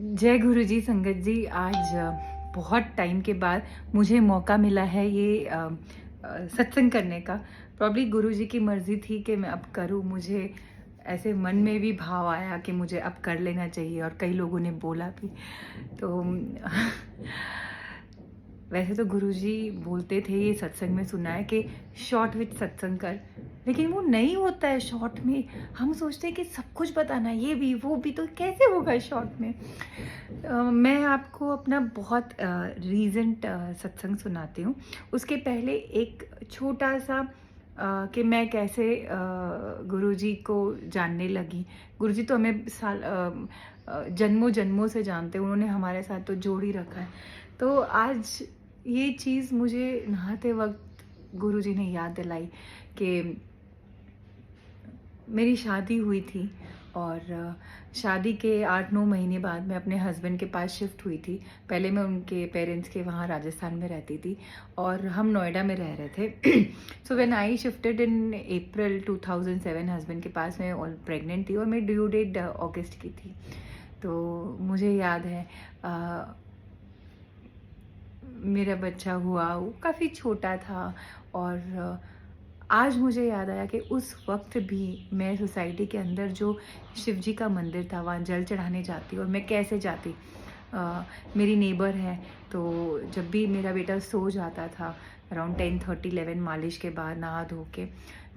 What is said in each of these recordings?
जय गुरु जी संगत जी। आज बहुत टाइम के बाद मुझे मौका मिला है ये सत्संग करने का। प्रॉब्ली गुरु जी की मर्ज़ी थी कि मैं अब करूँ। मुझे ऐसे मन में भी भाव आया कि मुझे अब कर लेना चाहिए और कई लोगों ने बोला भी। तो वैसे तो गुरुजी बोलते थे, ये सत्संग में सुना है कि शॉर्ट विथ सत्संग कर, लेकिन वो नहीं होता है शॉर्ट में। हम सोचते हैं कि सब कुछ बताना, ये भी वो भी, तो कैसे होगा शॉर्ट में। मैं आपको अपना बहुत रीसेंट सत्संग सुनाती हूँ। उसके पहले एक छोटा सा कि मैं कैसे गुरुजी को जानने लगी। गुरुजी तो हमें जन्मों जन्मों से जानते हैं, उन्होंने हमारे साथ तो जोड़ ही रखा है। तो आज ये चीज़ मुझे नहाते वक्त गुरुजी ने याद दिलाई कि मेरी शादी हुई थी और शादी के 8-9 महीने बाद मैं अपने हस्बैंड के पास शिफ्ट हुई थी। पहले मैं उनके पेरेंट्स के वहाँ राजस्थान में रहती थी और हम नोएडा में रह रहे थे। So when I shifted in April 2007 husband के पास, मैं ऑल प्रेग्नेंट थी और मेरी ड्यू डेट अगस्त की थी। तो मुझे याद है मेरा बच्चा हुआ, वो काफ़ी छोटा था और आज मुझे याद आया कि उस वक्त भी मैं सोसाइटी के अंदर जो शिव जी का मंदिर था वहाँ जल चढ़ाने जाती और मैं कैसे जाती। मेरी नेबर है, तो जब भी मेरा बेटा सो जाता था अराउंड 10:30 11 मालिश के बाद नहा धो के,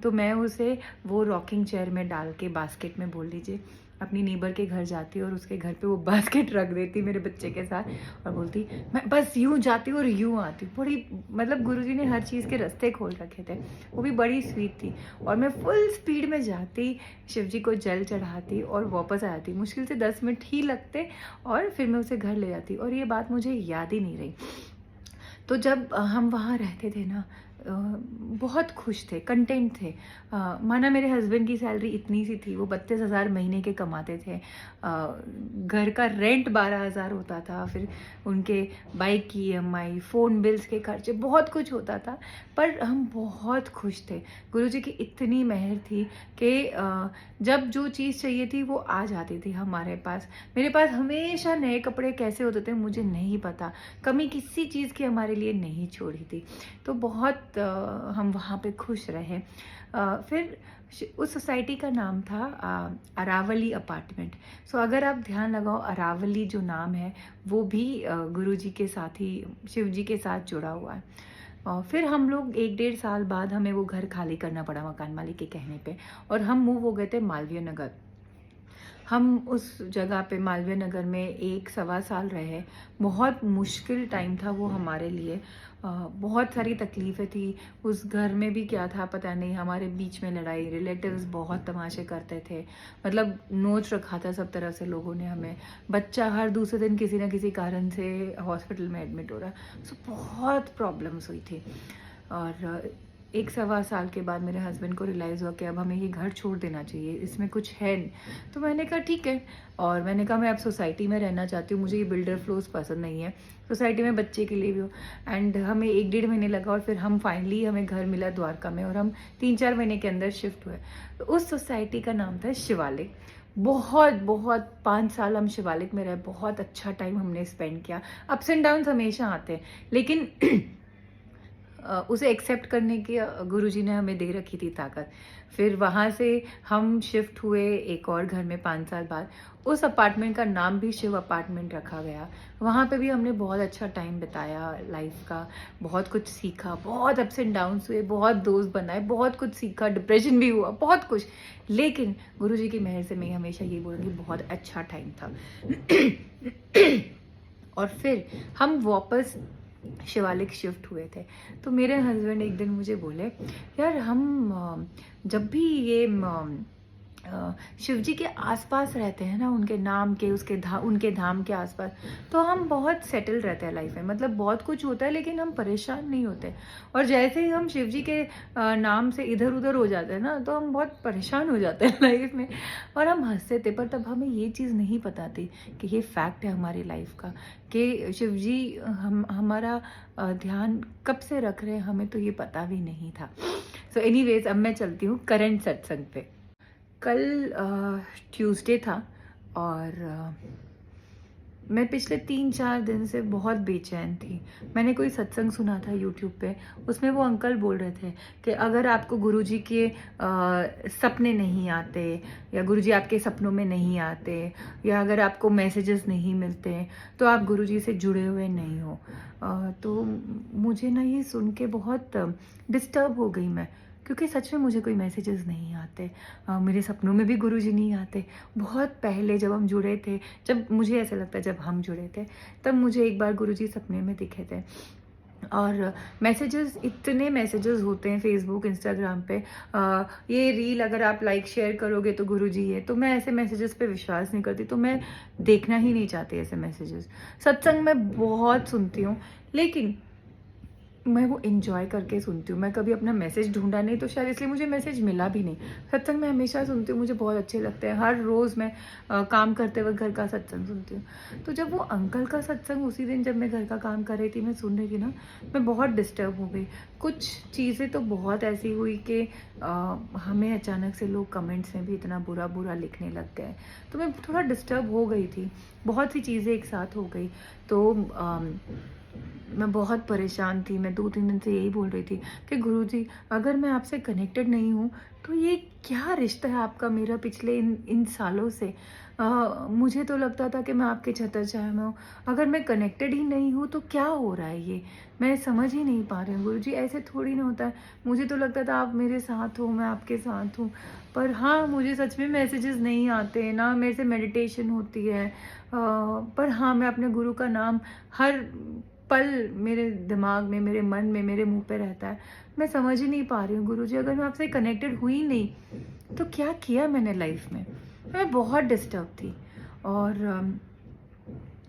तो मैं उसे वो रॉकिंग चेयर में डाल के बास्केट में बोल लीजिए अपनी नेबर के घर जाती और उसके घर पे वो बास्केट रख देती मेरे बच्चे के साथ और बोलती मैं बस यूँ जाती और यूँ आती। बड़ी मतलब गुरुजी ने हर चीज़ के रास्ते खोल रखे थे, वो भी बड़ी स्वीट थी। और मैं फुल स्पीड में जाती, शिव जी को जल चढ़ाती और वापस आ जाती। मुश्किल से 10 मिनट ही लगते और फिर मैं उसे घर ले जाती और ये बात मुझे याद ही नहीं रही। तो जब हम वहाँ रहते थे ना, बहुत खुश थे, कंटेंट थे। माना मेरे हस्बैंड की सैलरी इतनी सी थी, वो 32,000 महीने के कमाते थे। घर का रेंट 12,000 होता था, फिर उनके बाइक की ईएमआई, फ़ोन बिल्स के खर्चे, बहुत कुछ होता था। पर हम बहुत खुश थे। गुरुजी की इतनी मेहर थी कि जब जो चीज़ चाहिए थी वो आ जाती थी हमारे पास। मेरे पास हमेशा नए कपड़े कैसे होते थे मुझे नहीं पता, कमी किसी चीज़ की हमारे लिए नहीं छोड़ी थी। तो बहुत हम वहाँ पे खुश रहे। फिर उस सोसाइटी का नाम था अरावली अपार्टमेंट। सो अगर आप ध्यान लगाओ, अरावली जो नाम है वो भी गुरुजी के साथ ही, शिव जी के साथ जुड़ा हुआ है। फिर हम लोग 1 डेढ़ साल बाद हमें वो घर खाली करना पड़ा मकान मालिक के कहने पे और हम मूव हो गए थे मालवीय नगर। हम उस जगह पे मालवीय नगर में 1 सवा साल रहे। बहुत मुश्किल टाइम था वो हमारे लिए। बहुत सारी तकलीफ़ें थी। उस घर में भी क्या था पता नहीं, हमारे बीच में लड़ाई, रिलेटिव्स बहुत तमाशे करते थे। मतलब नोच रखा था सब तरह से लोगों ने हमें। बच्चा हर दूसरे दिन किसी न किसी कारण से हॉस्पिटल में एडमिट हो रहा। सो बहुत प्रॉब्लम्स हुई थी। और 1 सवा साल के बाद मेरे हस्बैंड को रियलाइज़ हुआ कि अब हमें ये घर छोड़ देना चाहिए, इसमें कुछ है नहीं। तो मैंने कहा ठीक है, और मैंने कहा मैं अब सोसाइटी में रहना चाहती हूँ, मुझे ये बिल्डर फ्लोर्स पसंद नहीं है। सोसाइटी में बच्चे के लिए भी हो। एंड हमें 1 डेढ़ महीने लगा और फिर हम फाइनली हमें घर मिला द्वारका में और हम 3-4 महीने के अंदर शिफ्ट हुए। तो उस सोसाइटी का नाम था शिवालिक। बहुत बहुत 5 साल हम शिवालिक में रहे, बहुत अच्छा टाइम हमने स्पेंड किया। अप्स एंड डाउन्स हमेशा आते हैं, लेकिन उसे एक्सेप्ट करने की गुरुजी ने हमें दे रखी थी ताकत। फिर वहाँ से हम शिफ्ट हुए एक और घर में 5 साल बाद। उस अपार्टमेंट का नाम भी शिव अपार्टमेंट रखा गया। वहाँ पे भी हमने बहुत अच्छा टाइम बिताया लाइफ का, बहुत कुछ सीखा, बहुत अप्स एंड डाउन्स हुए, बहुत दोस्त बनाए, बहुत कुछ सीखा, डिप्रेशन भी हुआ, बहुत कुछ। लेकिन गुरुजी की मेहर से मैं हमेशा ये बोलूँगी बहुत अच्छा टाइम था। और फिर हम वापस शिवालिक शिफ्ट हुए थे। तो मेरे हस्बैंड एक दिन मुझे बोले, यार हम जब भी ये शिव जी के आसपास रहते हैं ना, उनके नाम के, उनके धाम के आसपास, तो हम बहुत सेटल रहते हैं लाइफ में। मतलब बहुत कुछ होता है लेकिन हम परेशान नहीं होते। और जैसे ही हम शिव जी के नाम से इधर उधर हो जाते हैं ना, तो हम बहुत परेशान हो जाते हैं लाइफ में। और हम हंसते थे, पर तब हमें ये चीज़ नहीं पता थी कि ये फैक्ट है हमारी लाइफ का, कि शिव जी हमारा ध्यान कब से रख रहे हैं हमें तो ये पता भी नहीं था। सो एनीवेज, अब मैं चलती हूँ करंट सत्संग पे। कल ट्यूसडे था और मैं पिछले 3-4 दिन से बहुत बेचैन थी। मैंने कोई सत्संग सुना था यूट्यूब पे, उसमें वो अंकल बोल रहे थे कि अगर आपको गुरुजी के सपने नहीं आते या गुरुजी आपके सपनों में नहीं आते या अगर आपको मैसेजेस नहीं मिलते, तो आप गुरुजी से जुड़े हुए नहीं हो। तो मुझे ना ये सुन के बहुत डिस्टर्ब हो गई मैं, क्योंकि सच में मुझे कोई मैसेजेस नहीं आते। मेरे सपनों में भी गुरुजी नहीं आते। बहुत पहले जब हम जुड़े थे, जब मुझे ऐसा लगता है जब हम जुड़े थे, तब मुझे एक बार गुरुजी सपने में दिखे थे। और मैसेजेस, इतने मैसेजेस होते हैं फेसबुक, इंस्टाग्राम पे, ये रील अगर आप लाइक शेयर करोगे तो गुरुजी है। तो मैं ऐसे मैसेजेस पे विश्वास नहीं करती, तो मैं देखना ही नहीं चाहती ऐसे मैसेजेस। सत्संग मैं बहुत सुनती हूँ, लेकिन मैं वो एन्जॉय करके सुनती हूँ। मैं कभी अपना मैसेज ढूँढा नहीं, तो शायद इसलिए मुझे मैसेज मिला भी नहीं। सत्संग मैं हमेशा सुनती हूँ, मुझे बहुत अच्छे लगते हैं। हर रोज़ मैं काम करते वक़्त घर का सत्संग सुनती हूँ। तो जब वो अंकल का सत्संग उसी दिन जब मैं घर का काम कर रही थी, मैं सुन रही थी ना, मैं बहुत डिस्टर्ब हो गई। कुछ चीज़ें तो बहुत ऐसी हुई कि हमें अचानक से लोग कमेंट्स में भी इतना बुरा-बुरा लिखने लग गए। तो मैं थोड़ा डिस्टर्ब हो गई थी। बहुत सी चीज़ें एक साथ हो गई। तो मैं बहुत परेशान थी। मैं 2-3 दिन से यही बोल रही थी कि गुरुजी, अगर मैं आपसे कनेक्टेड नहीं हूँ, तो ये क्या रिश्ता है आपका मेरा पिछले इन इन सालों से? मुझे तो लगता था कि मैं आपके छत्र-छाया में हूँ। अगर मैं कनेक्टेड ही नहीं हूँ, तो क्या हो रहा है ये? मैं समझ ही नहीं पा रही हूँ गुरुजी, ऐसे थोड़ी ना होता है। मुझे तो लगता था आप मेरे साथ हो, मैं आपके साथ हूँ। पर हाँ, मुझे सच में मैसेजेस नहीं आते, ना मेरे से मेडिटेशन होती है। पर हाँ, मैं अपने गुरु का नाम हर पल मेरे दिमाग में, मेरे मन में, मेरे मुँह पे रहता है। मैं समझ ही नहीं पा रही हूँ गुरुजी, अगर मैं आपसे कनेक्टेड हुई नहीं, तो क्या किया मैंने लाइफ़ में? मैं बहुत डिस्टर्ब थी। और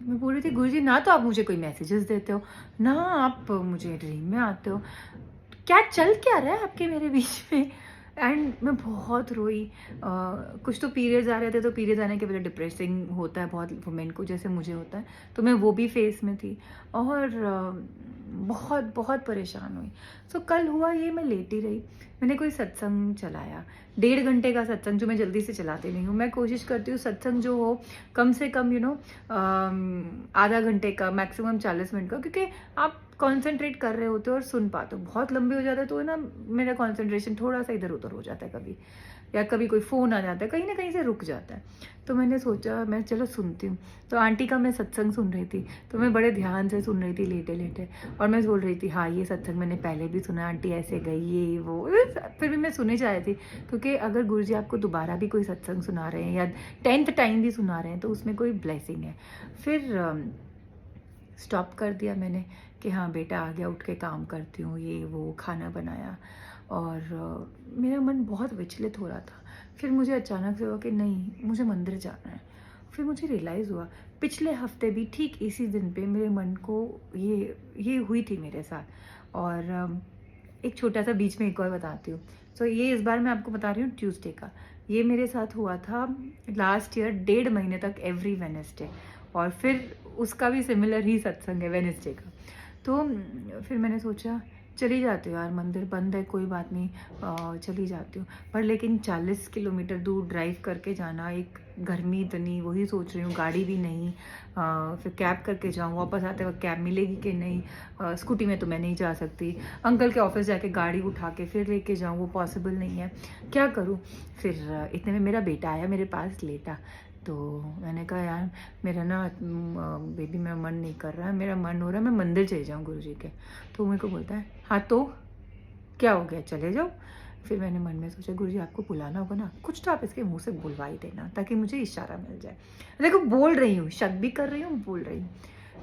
मैं बोल रही थी गुरुजी, ना तो आप मुझे कोई मैसेजेस देते हो, ना आप मुझे ड्रीम में आते हो। क्या चल क्या रहा है आपके मेरे बीच में? एंड मैं बहुत रोई। कुछ तो पीरियड्स आ रहे थे, तो पीरियड्स आने के वजह डिप्रेसिंग होता है बहुत वुमेन को, जैसे मुझे होता है। तो मैं वो भी फेस में थी और बहुत बहुत परेशान हुई। सो कल हुआ ये, मैं लेटी रही। मैंने कोई सत्संग चलाया, 1.5 घंटे का सत्संग, जो मैं जल्दी से चलाती नहीं हूँ। मैं कोशिश करती हूँ सत्संग जो हो कम से कम आधा घंटे का, मैक्सिमम 40 मिनट का, क्योंकि आप कॉन्सेंट्रेट कर रहे होते हो और सुन पाते हो। बहुत लंबे हो जाता है तो ना मेरा कॉन्सेंट्रेशन थोड़ा सा इधर उधर हो जाता है कभी, या कभी कोई फ़ोन आ जाता है, कहीं ना कहीं से रुक जाता है। तो मैंने सोचा मैं चलो सुनती हूँ। तो आंटी का मैं सत्संग सुन रही थी, तो मैं बड़े ध्यान से सुन रही थी लेटे लेटे, और मैं बोल रही थी हाँ ये सत्संग मैंने पहले भी सुना, आंटी ऐसे गई ये वो, फिर भी मैं सुने जा रही थी। क्योंकि अगर गुरुजी आपको दोबारा भी कोई सत्संग सुना रहे हैं या 10th टाइम भी सुना रहे हैं, तो उसमें कोई ब्लेसिंग है। फिर स्टॉप कर दिया मैंने कि हाँ बेटा आ गया, उठ के काम करती हूँ, ये वो खाना बनाया। और मेरा मन बहुत विचलित हो रहा था। फिर मुझे अचानक से हुआ कि नहीं, मुझे मंदिर जाना है। फिर मुझे रियलाइज़ हुआ, पिछले हफ्ते भी ठीक इसी दिन पे मेरे मन को ये हुई थी मेरे साथ। और एक छोटा सा बीच में एक और बताती हूँ। सो ये इस बार मैं आपको बता रही हूँ ट्यूसडे का। ये मेरे साथ हुआ था लास्ट ईयर 1.5 महीने तक एवरी वेडनेसडे, और फिर उसका भी सिमिलर ही सत्संग है वेडनेसडे का। तो फिर मैंने सोचा चली जाती हूँ यार, मंदिर बंद है कोई बात नहीं, चली जाती हूँ। पर लेकिन 40 किलोमीटर दूर ड्राइव करके जाना, एक गर्मी इतनी, वही सोच रही हूँ, गाड़ी भी नहीं। फिर कैब करके जाऊँ, वापस आते वक्त कैब मिलेगी कि नहीं, स्कूटी में तो मैं नहीं जा सकती। अंकल के ऑफिस जाके गाड़ी उठा के फिर लेके जाऊँ, वो पॉसिबल नहीं है। क्या करूँ? फिर इतने में मेरा बेटा आया मेरे पास, लेटा। तो मैंने कहा यार मेरा ना बेबी मेरा मन नहीं कर रहा है, मेरा मन हो रहा है मैं मंदिर चले जाऊँ गुरुजी के। तो मेरे को बोलता है हाँ तो क्या हो गया, चले जाओ। फिर मैंने मन में सोचा गुरुजी आपको बुलाना होगा ना, कुछ तो आप इसके मुंह से बुलवा ही देना, ताकि मुझे इशारा मिल जाए। देखो बोल रही हूँ, शक भी कर रही हूँ, बोल रही हूँ।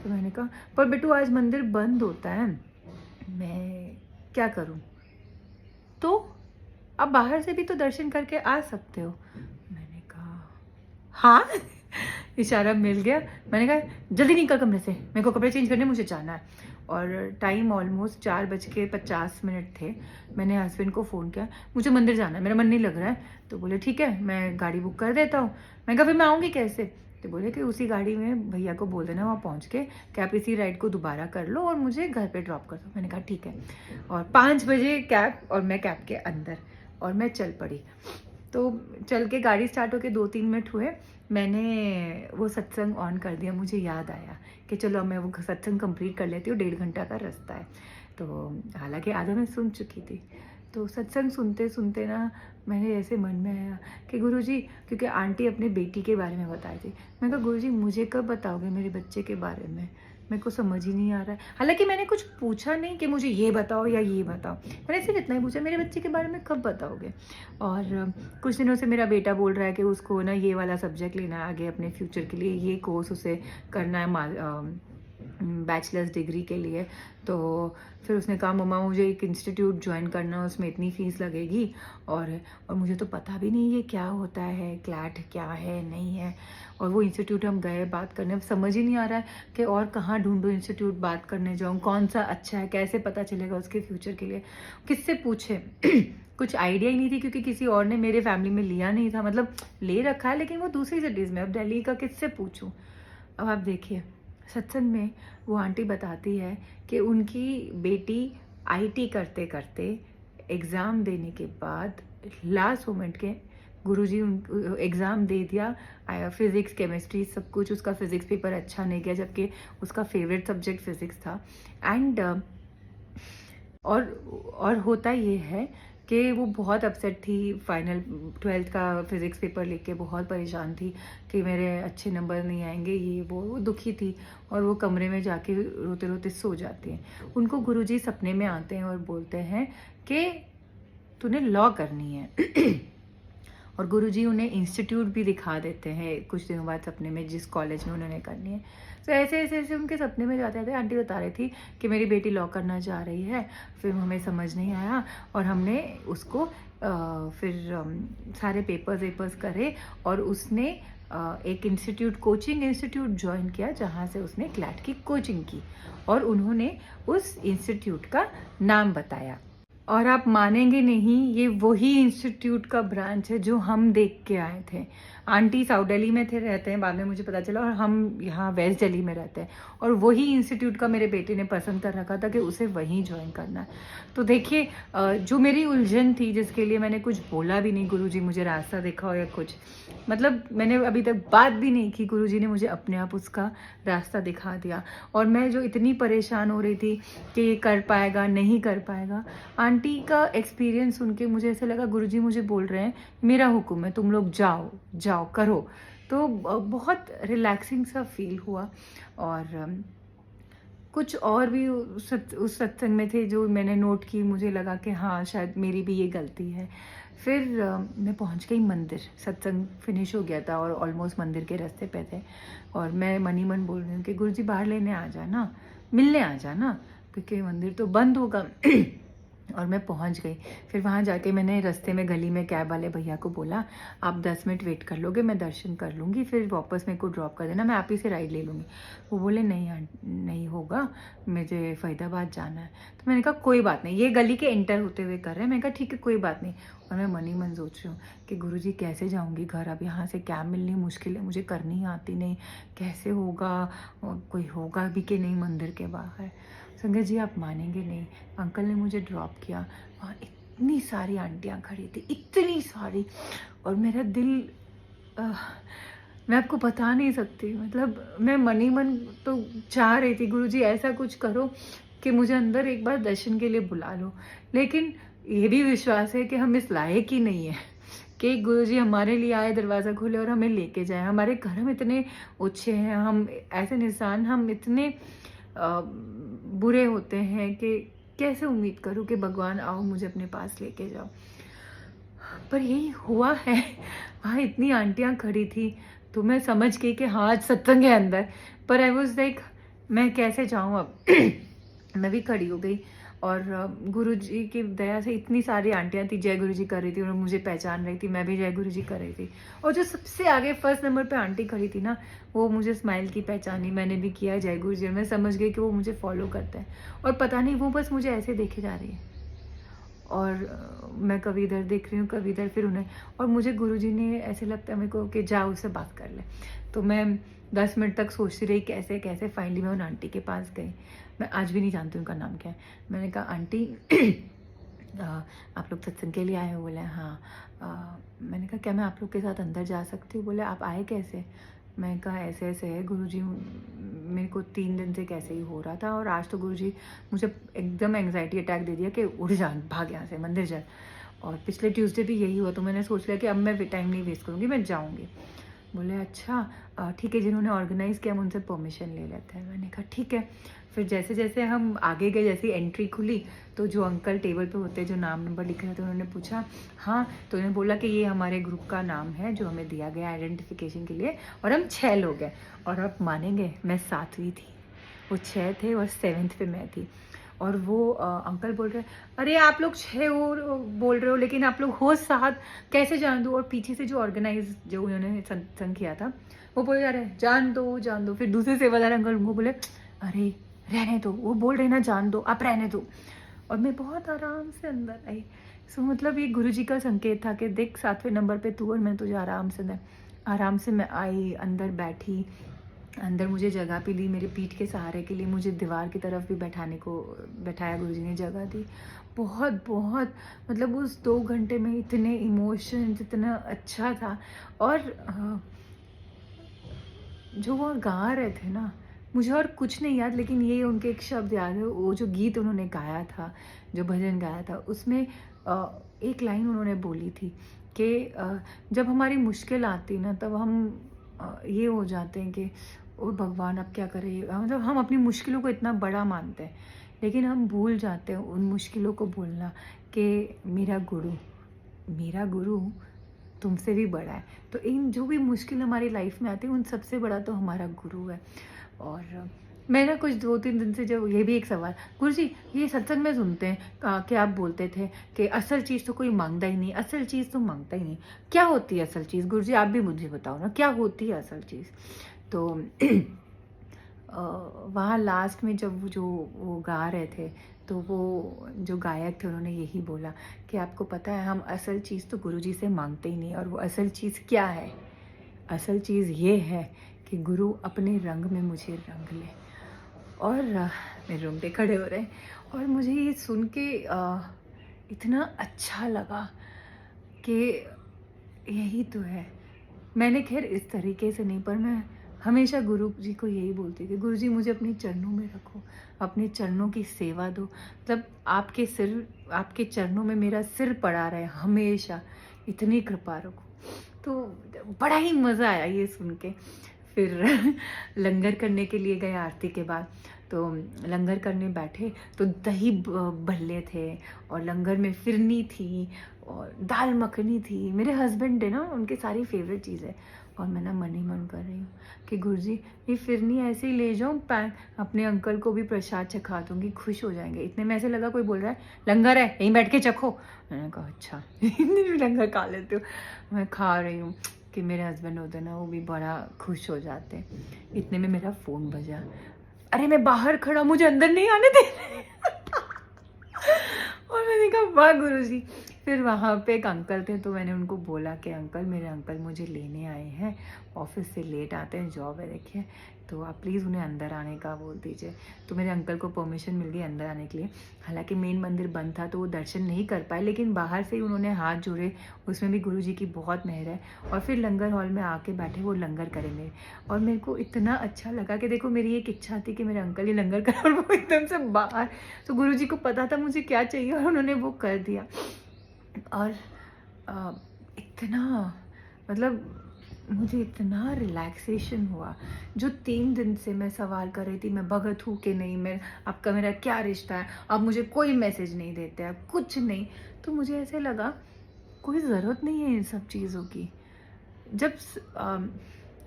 तो मैंने कहा पर बेटू आज मंदिर बंद होता है, मैं क्या करूँ? तो आप बाहर से भी तो दर्शन करके आ सकते हो। मैंने कहा हाँ। इशारा मिल गया। मैंने कहा जल्दी निकल कमरे से, मेरे को कपड़े चेंज करने, मुझे जाना है। और टाइम ऑलमोस्ट 4:50 थे। मैंने हस्बैंड को फ़ोन किया, मुझे मंदिर जाना है, मेरा मन नहीं लग रहा है। तो बोले ठीक है मैं गाड़ी बुक कर देता हूँ। मैं कहा फिर मैं आऊँगी कैसे? तो बोले कि उसी गाड़ी में भैया को बोल देना, वहाँ पहुँच के कि आप इसी राइड को दोबारा कर लो और मुझे घर पे ड्रॉप कर दो। मैंने कहा ठीक है। और 5 बजे कैब, और मैं कैब के अंदर, और मैं चल पड़ी। तो चल के गाड़ी स्टार्ट होके 2-3 मिनट हुए, मैंने वो सत्संग ऑन कर दिया। मुझे याद आया कि चलो अब मैं वो सत्संग कंप्लीट कर लेती हूँ, 1.5 घंटा का रास्ता है। तो हालांकि आधा मैं सुन चुकी थी। तो सत्संग सुनते सुनते ना मैंने ऐसे मन में आया कि गुरुजी, क्योंकि आंटी अपनी बेटी के बारे में बताई थी, मैं कहा गुरुजी मुझे कब बताओगे मेरे बच्चे के बारे में, मेरे को समझ ही नहीं आ रहा है। हालांकि मैंने कुछ पूछा नहीं कि मुझे ये बताओ या ये बताओ, मैंने सिर्फ इतना ही पूछा मेरे बच्चे के बारे में कब बताओगे। और कुछ दिनों से मेरा बेटा बोल रहा है कि उसको ना ये वाला सब्जेक्ट लेना है आगे अपने फ्यूचर के लिए, ये कोर्स उसे करना है बैचलर्स डिग्री के लिए। तो फिर उसने कहा मम्मा मुझे एक इंस्टीट्यूट ज्वाइन करना है, उसमें इतनी फ़ीस लगेगी, और मुझे तो पता भी नहीं ये क्या होता है, क्लैट क्या है नहीं है। और वो इंस्टीट्यूट हम गए बात करने, समझ ही नहीं आ रहा है कि और कहाँ ढूंढूं इंस्टीट्यूट, बात करने जाऊँ, कौन सा अच्छा है, कैसे पता चलेगा उसके फ्यूचर के लिए, किससे पूछे। कुछ आइडिया ही नहीं थी, क्योंकि किसी और ने मेरे फैमिली में लिया नहीं था, मतलब ले रखा है लेकिन वो दूसरी सिटीज़ में। अब दिल्ली का किससे पूछूं। अब आप देखिए सत्संग में वो आंटी बताती है कि उनकी बेटी आईटी करते करते एग्ज़ाम देने के बाद लास्ट मोमेंट के गुरुजी उन एग्ज़ाम दे दिया, फिज़िक्स केमिस्ट्री सब कुछ, उसका फ़िज़िक्स पेपर अच्छा नहीं गया जबकि उसका फेवरेट सब्जेक्ट फ़िज़िक्स था। एंड और होता ये है कि वो बहुत अपसेट थी, फाइनल 12th का फिज़िक्स पेपर लेके बहुत परेशान थी कि मेरे अच्छे नंबर नहीं आएंगे, ये वो दुखी थी। और वो कमरे में जाके रोते रोते सो जाती हैं। उनको गुरुजी सपने में आते हैं और बोलते हैं कि तूने लॉ करनी है। और गुरुजी उन्हें इंस्टीट्यूट भी दिखा देते हैं कुछ दिनों बाद सपने में, जिस कॉलेज में उन्होंने करनी है। तो ऐसे ऐसे ऐसे उनके सपने में जाते थे। आंटी बता रही थी कि मेरी बेटी लॉ करना चाह रही है, फिर हमें समझ नहीं आया और हमने उसको फिर सारे पेपर्स करे और उसने एक इंस्टीट्यूट, कोचिंग इंस्टीट्यूट ज्वाइन किया जहाँ से उसने क्लैट की कोचिंग की, और उन्होंने उस इंस्टीट्यूट का नाम बताया। और आप मानेंगे नहीं, ये वही इंस्टीट्यूट का ब्रांच है जो हम देख के आए थे। आंटी साउथ दिल्ली में थे, रहते हैं, बाद में मुझे पता चला, और हम यहाँ वेस्ट दिल्ली में रहते हैं। और वही इंस्टीट्यूट का मेरे बेटे ने पसंद कर रखा था कि उसे वहीं ज्वाइन करना है। तो देखिए जो मेरी उलझन थी, जिसके लिए मैंने कुछ बोला भी नहीं, गुरुजी मुझे रास्ता दिखाओ या कुछ, मतलब मैंने अभी तक बात भी नहीं की, गुरुजी ने मुझे अपने आप उसका रास्ता दिखा दिया। और मैं जो इतनी परेशान हो रही थी कि ये कर पाएगा नहीं कर पाएगा, आंटी का एक्सपीरियंस सुन के मुझे ऐसा लगा गुरुजी मुझे बोल रहे हैं मेरा हुक्म है, तुम लोग जाओ जाओ करो। तो बहुत रिलैक्सिंग सा फील हुआ। और कुछ और भी उस सत्संग में थे जो मैंने नोट की, मुझे लगा कि हाँ शायद मेरी भी ये गलती है। फिर मैं पहुंच गई मंदिर, सत्संग फिनिश हो गया था और ऑलमोस्ट मंदिर के रास्ते पे थे। और मैं मन ही मन बोल रही हूँ कि गुरुजी बाहर लेने आ जाना, मिलने आ जाना, क्योंकि मंदिर तो बंद होगा। और मैं पहुंच गई। फिर वहाँ जाके मैंने रास्ते में गली में कैब वाले भैया को बोला आप 10 मिनट वेट कर लोगे, मैं दर्शन कर लूँगी, फिर वापस मेरे को ड्रॉप कर देना, मैं आप ही से राइड ले लूँगी। वो बोले नहीं नहीं होगा, मुझे फरीदाबाद जाना है। तो मैंने कहा कोई बात नहीं, ये गली के एंटर होते हुए कर रहे हैं। मैंने कहा ठीक है कोई बात नहीं। और मैं मन ही मन सोच रही हूँ कि गुरुजी कैसे जाऊँगी घर, अब यहाँ से कैब मिलनी मुश्किल है, मुझे करनी आती नहीं, कैसे होगा, कोई होगा भी कि नहीं मंदिर के बाहर। संगत जी आप मानेंगे नहीं, अंकल ने मुझे ड्रॉप किया, वहाँ इतनी सारी आंटियाँ खड़ी थी, इतनी सारी, और मेरा दिल मैं आपको बता नहीं सकती, मतलब मैं मन ही मन तो चाह रही थी गुरुजी ऐसा कुछ करो कि मुझे अंदर एक बार दर्शन के लिए बुला लो। लेकिन ये भी विश्वास है कि हम इस लायक ही नहीं है कि गुरुजी हमारे लिए आए, दरवाज़ा खोले और हमें लेके जाए। हमारे घर हम इतने ओछे हैं, हम ऐसे इंसान, हम इतने बुरे होते हैं कि कैसे उम्मीद करूं कि भगवान आओ मुझे अपने पास लेके जाओ। पर यही हुआ है, वहाँ इतनी आंटियाँ खड़ी थी तो मैं समझ गई कि हाँ आज सत्संग है अंदर। पर आई वॉज लाइक मैं कैसे जाऊँ अब। मैं भी खड़ी हो गई और गुरुजी की दया से इतनी सारी आंटियाँ थी, जय गुरुजी कर रही थी और मुझे पहचान रही थी, मैं भी जय गुरुजी कर रही थी। और जो सबसे आगे फर्स्ट नंबर पे आंटी खड़ी थी ना, वो मुझे स्माइल की पहचानी, मैंने भी किया जय गुरुजी, मैं समझ गई कि वो मुझे फॉलो करते हैं। और पता नहीं वो बस मुझे ऐसे देखे जा रही है और मैं कभी इधर देख रही हूँ कभी इधर, फिर उन्हें, और मुझे गुरुजी ने ऐसे लगता है मेरे को कि जाओ उससे बात कर ले। तो मैं 10 मिनट तक सोचती रही कैसे कैसे, फाइनली मैं उन आंटी के पास गई। मैं आज भी नहीं जानती उनका नाम क्या है। मैंने कहा आंटी आप लोग सत्संग के लिए आए हो? बोले हाँ। मैंने कहा क्या मैं आप लोग के साथ अंदर जा सकती हूँ? बोले आप आए कैसे? मैं कहा ऐसे ऐसे है गुरुजी, मेरे को 3 दिन से कैसे ही हो रहा था और आज तो गुरुजी मुझे एकदम एंग्जाइटी अटैक दे दिया कि उठ जा, भाग यहाँ से, मंदिर जा। और पिछले ट्यूसडे भी यही हुआ, तो मैंने सोच लिया कि अब मैं टाइम नहीं वेस्ट करूँगी, मैं जाऊँगी। बोले अच्छा ठीक है, जिन्होंने ऑर्गेनाइज़ किया हम उनसे परमिशन ले लेते हैं। मैंने कहा ठीक है। फिर जैसे जैसे हम आगे गए, जैसे एंट्री खुली तो जो अंकल टेबल पे होते हैं जो नाम नंबर लिख रहे थे, उन्होंने पूछा हाँ, तो उन्होंने बोला कि ये हमारे ग्रुप का नाम है जो हमें दिया गया आइडेंटिफिकेशन के लिए, और हम 6 लोग हैं। और आप मानेंगे मैं 7वीं थी, वो 6 थे और 7th पे मैं थी। और वो अंकल बोल रहे अरे आप लोग 6 और बोल रहे हो लेकिन आप लोग हो 7, कैसे जान दो? और पीछे से जो ऑर्गेनाइज जो उन्होंने संग किया था वो बोल रहे जान दो जान दो। फिर दूसरे सेवादार अंकल उनको बोले अरे रहने दो, वो बोल रहे ना जान दो, आप रहने दो। और मैं बहुत आराम से अंदर आई। सो मतलब ये गुरुजी का संकेत था कि देख 7वें नंबर पे तू और मैं तुझे आराम से मैं आई, अंदर बैठी। अंदर मुझे जगह भी दी, मेरे पीठ के सहारे के लिए मुझे दीवार की तरफ भी बैठाया गुरुजी ने, जगह दी। बहुत बहुत मतलब उस 2 घंटे में इतने इमोशंस, इतना अच्छा था। और जो वो गा रहे थे ना, मुझे और कुछ नहीं याद, लेकिन ये उनके एक शब्द याद है। वो जो गीत उन्होंने गाया था, जो भजन गाया था, उसमें एक लाइन उन्होंने बोली थी कि जब हमारी मुश्किल आती ना तब हम ये हो जाते हैं कि ओ भगवान अब क्या करें। मतलब हम अपनी मुश्किलों को इतना बड़ा मानते हैं, लेकिन हम भूल जाते हैं उन मुश्किलों को बोलना कि मेरा गुरु तुमसे भी बड़ा है। तो इन जो भी मुश्किल हमारी लाइफ में आती है, उन सबसे बड़ा तो हमारा गुरु है। और मैं ना कुछ 2-3 दिन से जब ये भी एक सवाल, गुरुजी ये सत्संग में सुनते हैं कि आप बोलते थे कि असल चीज़ तो कोई मांगता ही नहीं, असल चीज़ तो मांगता ही नहीं। क्या होती है असल चीज़? गुरुजी आप भी मुझे बताओ ना, क्या होती है असल चीज़? तो वहाँ लास्ट में जब वो गा रहे थे, तो वो जो गायक थे उन्होंने यही बोला कि आपको पता है हम असल चीज़ तो गुरुजी से मांगते ही नहीं। और वो असल चीज़ क्या है? असल चीज़ ये है कि गुरु अपने रंग में मुझे रंग ले। और मेरे रोंगटे खड़े हो रहे हैं। और मुझे ये सुन के इतना अच्छा लगा कि यही तो है। मैंने खैर इस तरीके से नहीं, पर मैं हमेशा गुरु जी को यही बोलती थी, गुरु जी मुझे अपने चरणों में रखो, अपने चरणों की सेवा दो। मतलब आपके चरणों में मेरा सिर पड़ा रहे हमेशा, इतनी कृपा रखो। तो बड़ा ही मज़ा आया ये सुन के। फिर लंगर करने के लिए गए आरती के बाद। तो लंगर करने बैठे तो दही भल्ले थे, और लंगर में फिरनी थी और दाल मखनी थी। मेरे हस्बैंड है ना, उनकी सारी फेवरेट चीज़ है। और मैं ना मन ही मन कर रही हूँ कि गुरुजी ये फिरनी ऐसे ही ले जाऊँ, अपने अंकल को भी प्रसाद चखा दूँगी, खुश हो जाएंगे। इतने में ऐसे लगा कोई बोल रहा है लंगर है यहीं बैठ के चखो। मैंने कहा अच्छा लंगर खा लेती हूँ। मैं खा रही हूँ कि मेरे हस्बैंड होते ना, वो भी बड़ा खुश हो जाते हैं। इतने में मेरा फ़ोन बजा। अरे मैं बाहर खड़ा, मुझे अंदर नहीं आने दे और मैंने कहा वाह गुरुजी। फिर वहाँ पे एक अंकल थे, तो मैंने उनको बोला कि अंकल मेरे अंकल मुझे लेने आए हैं, ऑफिस से लेट आते हैं, जॉब है देखिए, तो आप प्लीज़ उन्हें अंदर आने का बोल दीजिए। तो मेरे अंकल को परमिशन मिल गई अंदर आने के लिए। हालांकि मेन मंदिर बंद था तो वो दर्शन नहीं कर पाए, लेकिन बाहर से ही उन्होंने हाथ जोड़े, उसमें भी गुरुजी की बहुत मेहर है। और फिर लंगर हॉल में आके बैठे, वो लंगर करेंगे। और मेरे को इतना अच्छा लगा कि देखो मेरी एक इच्छा थी कि मेरे अंकल ही लंगर करें, और वो एकदम से बाहर। तो गुरुजी को पता था मुझे क्या चाहिए और उन्होंने वो कर दिया। और इतना मतलब मुझे इतना रिलैक्सेशन हुआ। जो 3 दिन से मैं सवाल कर रही थी, मैं भगत हूँ कि नहीं, मैं आपका मेरा क्या रिश्ता है, आप मुझे कोई मैसेज नहीं देते हैं, कुछ नहीं। तो मुझे ऐसे लगा कोई ज़रूरत नहीं है इन सब चीज़ों की। जब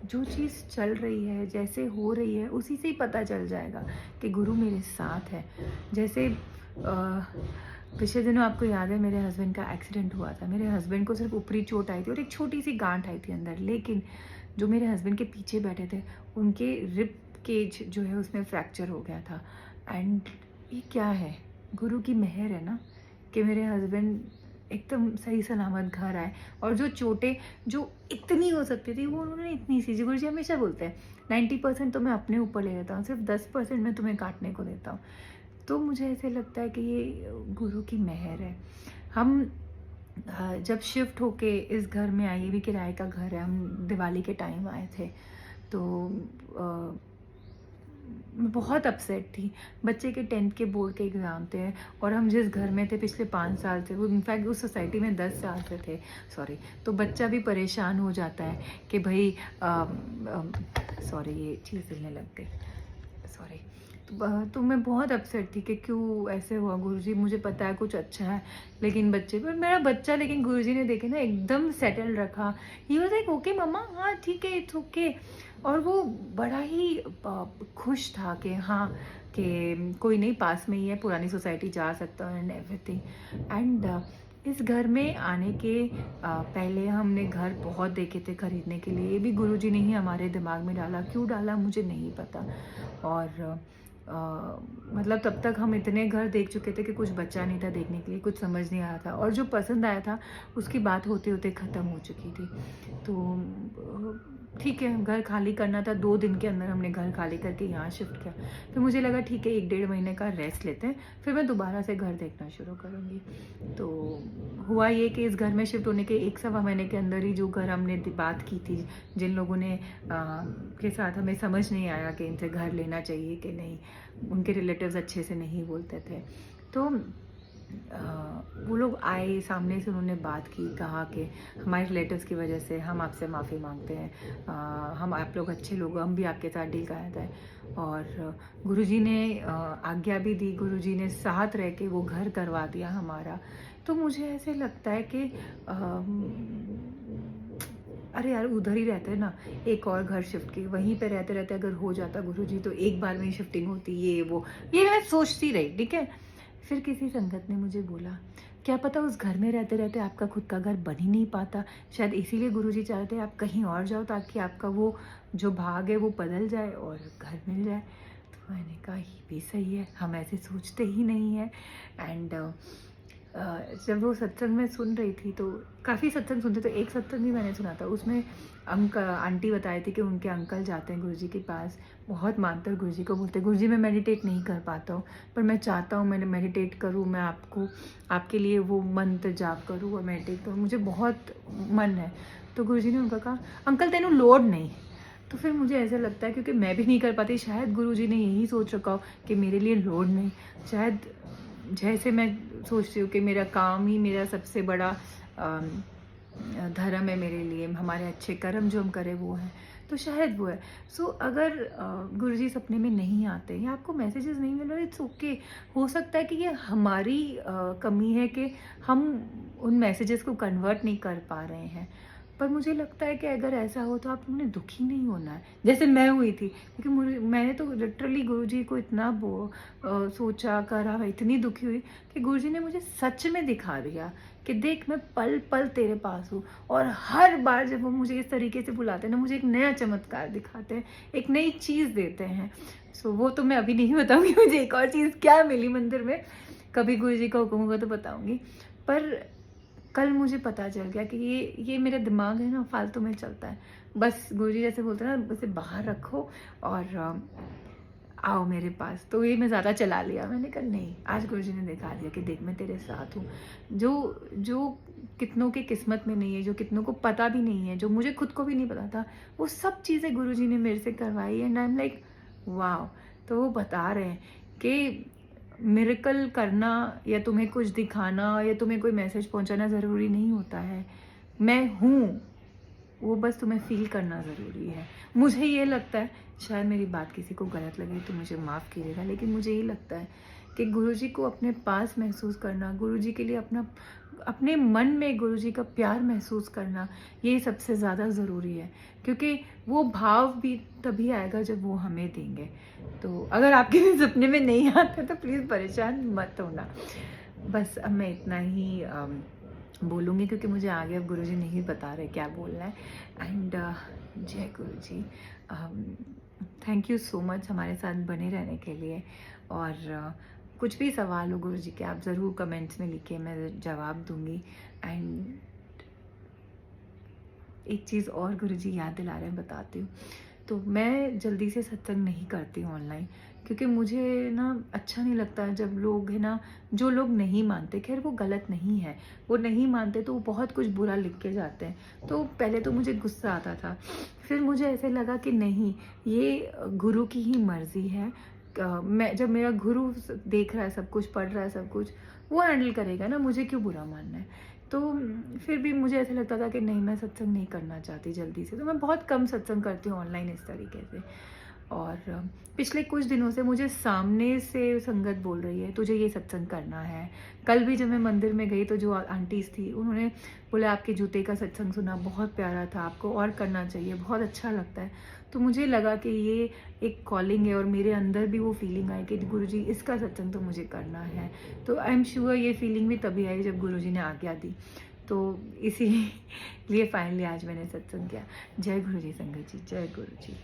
जो चीज़ चल रही है, जैसे हो रही है, उसी से ही पता चल जाएगा कि गुरु मेरे साथ है। जैसे पिछले दिनों आपको याद है मेरे हस्बैंड का एक्सीडेंट हुआ था। मेरे हस्बैंड को सिर्फ ऊपरी चोट आई थी और एक छोटी सी गांठ आई थी अंदर, लेकिन जो मेरे हस्बैंड के पीछे बैठे थे उनके रिब केज जो है उसमें फ्रैक्चर हो गया था। एंड ये क्या है, गुरु की मेहर है ना कि मेरे हस्बैंड एकदम सही सलामत घर आए। और जो चोटें जो इतनी हो सकती थी वो उन्होंने इतनी सी, गुरु जी हमेशा बोलते हैं 90% तो मैं अपने ऊपर ले लेता हूँ, सिर्फ 10% मैं तुम्हें काटने को देता हूँ। तो मुझे ऐसे लगता है कि ये गुरु की मेहर है। हम जब शिफ्ट होके इस घर में आई, ये भी किराए का घर है, हम दिवाली के टाइम आए थे, तो अ, मैं बहुत अपसेट थी। बच्चे के 10th के बोर्ड के एग्ज़ाम थे और हम जिस घर में थे पिछले 5 साल से, वो इनफैक्ट उस सोसाइटी में 10 साल से थे, सॉरी। तो बच्चा भी परेशान हो जाता है कि भई सॉरी, ये चीज़ हिलने लग गई, सॉरी। तो मैं बहुत अपसेट थी कि क्यों ऐसे हुआ गुरुजी, मुझे पता है कुछ अच्छा है, लेकिन बच्चे पर मेरा बच्चा, लेकिन गुरुजी ने देखे ना एकदम सेटल रखा। ही वाज लाइक ओके मम्मा, हाँ ठीक है, इट्स ओके। और वो बड़ा ही खुश था कि हाँ, कि कोई नहीं, पास में ही है, पुरानी सोसाइटी जा सकता है एंड एवरीथिंग। एंड इस घर में आने के पहले हमने घर बहुत देखे थे खरीदने के लिए, ये भी गुरुजी ने ही हमारे दिमाग में डाला, क्यों डाला मुझे नहीं पता। और मतलब तब तक हम इतने घर देख चुके थे कि कुछ बचा नहीं था देखने के लिए, कुछ समझ नहीं आ रहा था, और जो पसंद आया था उसकी बात होते होते ख़त्म हो चुकी थी। तो ठीक है, घर खाली करना था, 2 दिन के अंदर हमने घर खाली करके यहाँ शिफ्ट किया। फिर मुझे लगा ठीक है, 1 डेढ़ महीने का रेस्ट लेते हैं, फिर मैं दोबारा से घर देखना शुरू करूँगी। तो हुआ ये कि इस घर में शिफ्ट होने के 1 सवा महीने के अंदर ही जो घर हमने बात की थी, जिन लोगों ने के साथ हमें समझ नहीं आया कि इनसे घर लेना चाहिए कि नहीं, उनके रिलेटिव्स अच्छे से नहीं बोलते थे, तो वो लोग आए सामने से, उन्होंने बात की, कहा कि हमारे रिलेटिव्स की वजह से हम आपसे माफ़ी मांगते हैं, हम आप लोग अच्छे लोग, हम भी आपके साथ डील कराना था। और गुरुजी ने आज्ञा भी दी, गुरुजी ने साथ रह के वो घर करवा दिया हमारा। तो मुझे ऐसे लगता है कि अरे यार, उधर ही रहते हैं ना, एक और घर शिफ्ट की, वहीं पे रहते रहते अगर हो जाता गुरुजी, तो एक बार में ही शिफ्टिंग होती, ये वो, ये मैं सोचती रही, ठीक है। फिर किसी संगत ने मुझे बोला, क्या पता उस घर में रहते रहते आपका खुद का घर बन ही नहीं पाता, शायद इसीलिए गुरुजी चाहते हैं आप कहीं और जाओ, ताकि आपका वो जो भाग है वो बदल जाए और घर मिल जाए। तो मैंने कहा ये भी सही है, हम ऐसे सोचते ही नहीं हैं। एंड जब वो सत्संग में सुन रही थी, तो काफ़ी सत्संग सुनते, तो एक सत्संग भी मैंने सुना था, उसमें आंटी बताई थी कि उनके अंकल जाते हैं गुरुजी के पास, बहुत मानते हैं गुरुजी को, बोलते हैं गुरुजी मैं मेडिटेट नहीं कर पाता हूँ, पर मैं चाहता हूँ मैंने मेडिटेट करूँ, मैं आपको आपके लिए वो मंत्र जाप करूँ और मेडिटेट करूँ, मुझे बहुत मन है। तो गुरुजी ने उनका कहा, अंकल तेनू लोड नहीं। तो फिर मुझे ऐसा लगता है, क्योंकि मैं भी नहीं कर पाती, शायद गुरुजी ने यही सोच रखा हो कि मेरे लिए लोड नहीं, शायद जैसे मैं सोचती हूँ कि मेरा काम ही मेरा सबसे बड़ा धर्म है मेरे लिए, हमारे अच्छे कर्म जो हम करें वो है, तो शायद वो है। सो अगर गुरुजी सपने में नहीं आते या आपको मैसेजेस नहीं मिल रहे, इट्स ओके। हो सकता है कि ये हमारी कमी है कि हम उन मैसेजेस को कन्वर्ट नहीं कर पा रहे हैं। पर मुझे लगता है कि अगर ऐसा हो तो आप उन्हें दुखी नहीं होना है, जैसे मैं हुई थी, क्योंकि मैंने तो लिटरली गुरुजी को इतना सोचा करा, इतनी दुखी हुई कि गुरुजी ने मुझे सच में दिखा दिया कि देख मैं पल पल तेरे पास हूँ। और हर बार जब वो मुझे इस तरीके से बुलाते हैं ना, मुझे एक नया चमत्कार दिखाते हैं, एक नई चीज़ देते हैं। सो वो तो मैं अभी नहीं बताऊँगी मुझे एक और चीज़ क्या मिली मंदिर में, कभी गुरुजी का हुक्म होगा तो बताऊँगी। पर कल मुझे पता चल गया कि ये मेरा दिमाग है ना, फालतू में चलता है। बस गुरुजी जैसे बोलते हैं ना, उसे बाहर रखो और आओ मेरे पास। तो ये मैं ज़्यादा चला लिया, मैंने कहा नहीं, आज गुरुजी ने दिखा दिया कि देख मैं तेरे साथ हूँ। जो जो कितनों की किस्मत में नहीं है, जो कितनों को पता भी नहीं है, जो मुझे खुद को भी नहीं पता था, वो सब चीज़ें गुरुजी ने मेरे से करवाई and I am like wow. तो वो बता रहे हैं कि मिरेकल करना या तुम्हें कुछ दिखाना या तुम्हें कोई मैसेज पहुंचाना ज़रूरी नहीं होता है। मैं हूँ, वो बस तुम्हें फ़ील करना ज़रूरी है। मुझे ये लगता है, शायद मेरी बात किसी को गलत लगे तो मुझे माफ़ कीजिएगा, लेकिन मुझे ये लगता है कि गुरुजी को अपने पास महसूस करना, गुरुजी के लिए अपने मन में गुरुजी का प्यार महसूस करना, ये सबसे ज़्यादा ज़रूरी है। क्योंकि वो भाव भी तभी आएगा जब वो हमें देंगे। तो अगर आपके भी सपने में नहीं आते तो प्लीज़ परेशान मत होना। बस अब मैं इतना ही बोलूँगी, क्योंकि मुझे आगे अब गुरुजी नहीं बता रहे क्या बोलना है। एंड जय गुरुजी। थैंक यू सो मच हमारे साथ बने रहने के लिए। और कुछ भी सवाल हो गुरुजी के, आप ज़रूर कमेंट्स में लिखिए, मैं जवाब दूँगी। एंड एक चीज़ और गुरुजी याद दिला रहे हैं, बताती हूँ तो मैं जल्दी से सत्संग नहीं करती हूँ ऑनलाइन, क्योंकि मुझे ना अच्छा नहीं लगता जब लोग है ना, जो लोग नहीं मानते, खैर वो गलत नहीं है, वो नहीं मानते तो वो बहुत कुछ बुरा लिख के जाते हैं। तो पहले तो मुझे गुस्सा आता था, फिर मुझे ऐसे लगा कि नहीं, ये गुरु की ही मर्ज़ी है। मैं जब मेरा गुरु देख रहा है सब कुछ, पढ़ रहा है सब कुछ, वो हैंडल करेगा ना, मुझे क्यों बुरा मानना है। तो फिर भी मुझे ऐसा लगता था कि नहीं, मैं सत्संग नहीं करना चाहती जल्दी से, तो मैं बहुत कम सत्संग करती हूँ ऑनलाइन इस तरीके से। और पिछले कुछ दिनों से मुझे सामने से संगत बोल रही है, तुझे ये सत्संग करना है। कल भी जब मैं मंदिर में गई तो जो आंटीज़ थी उन्होंने बोला, आपके जूते का सत्संग सुना, बहुत प्यारा था, आपको और करना चाहिए, बहुत अच्छा लगता है। तो मुझे लगा कि ये एक कॉलिंग है, और मेरे अंदर भी वो फीलिंग आई कि गुरुजी इसका सत्संग तो मुझे करना है। तो आई एम श्योर ये फीलिंग भी तभी आई जब गुरुजी ने आज्ञा दी। तो इसीलिए फाइनली आज मैंने सत्संग किया। जय गुरुजी संगत जी, जय गुरुजी।